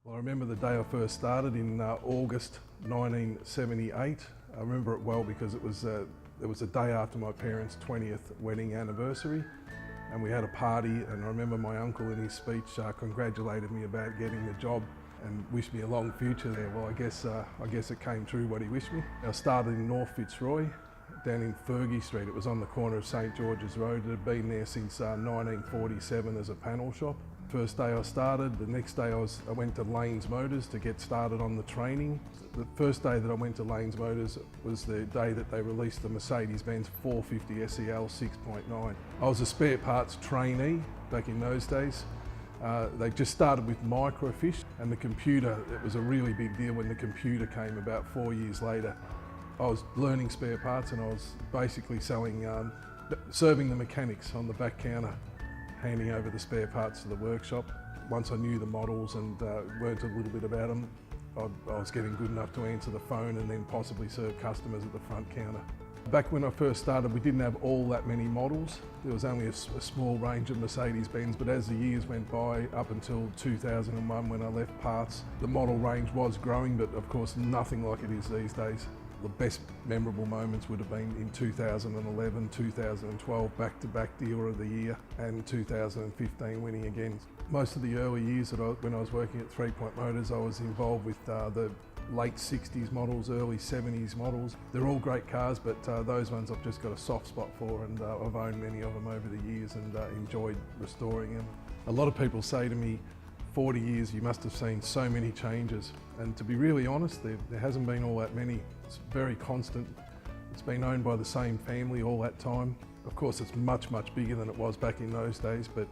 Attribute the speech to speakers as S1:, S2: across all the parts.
S1: Well, I remember the day I first started in August 1978. I remember it well because it was a day after my parents' 20th wedding anniversary, and we had a party, and I remember my uncle in his speech congratulated me about getting the job and wished me a long future there. Well, I guess it came true what he wished me. I started in North Fitzroy, down in Fergie Street. It was on the corner of St George's Road. It had been there since 1947 as a panel shop. First day I started, the next day I went to Lanes Motors to get started on the training. The first day that I went to Lanes Motors was the day that they released the Mercedes-Benz 450 SEL 6.9. I was a spare parts trainee back in those days. They just started with microfiche, and the computer, it was a really big deal when the computer came about 4 years later. I was learning spare parts, and I was basically selling, serving the mechanics on the back counter, handing over the spare parts to the workshop. Once I knew the models and learnt a little bit about them, I was getting good enough to answer the phone and then possibly serve customers at the front counter. Back when I first started, we didn't have all that many models. There was only a small range of Mercedes-Benz, but as the years went by, up until 2001 when I left parts, the model range was growing, but of course nothing like it is these days. The best memorable moments would have been in 2011, 2012, back-to-back Dealer of the Year, and 2015 winning again. Most of the early years when I was working at 3 Point Motors, I was involved with the late 60s models, early 70s models. They're all great cars, but those ones I've just got a soft spot for, and I've owned many of them over the years and enjoyed restoring them. A lot of people say to me, 40 years, you must have seen so many changes. And to be really honest, there hasn't been all that many. It's very constant. It's been owned by the same family all that time. Of course, it's much, much bigger than it was back in those days, but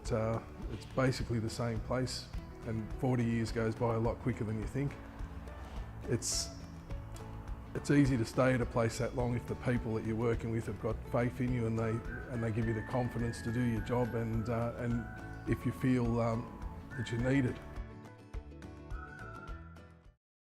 S1: it's basically the same place. And 40 years goes by a lot quicker than you think. It's easy to stay at a place that long if the people that you're working with have got faith in you and they give you the confidence to do your job, and if you feel that you're needed.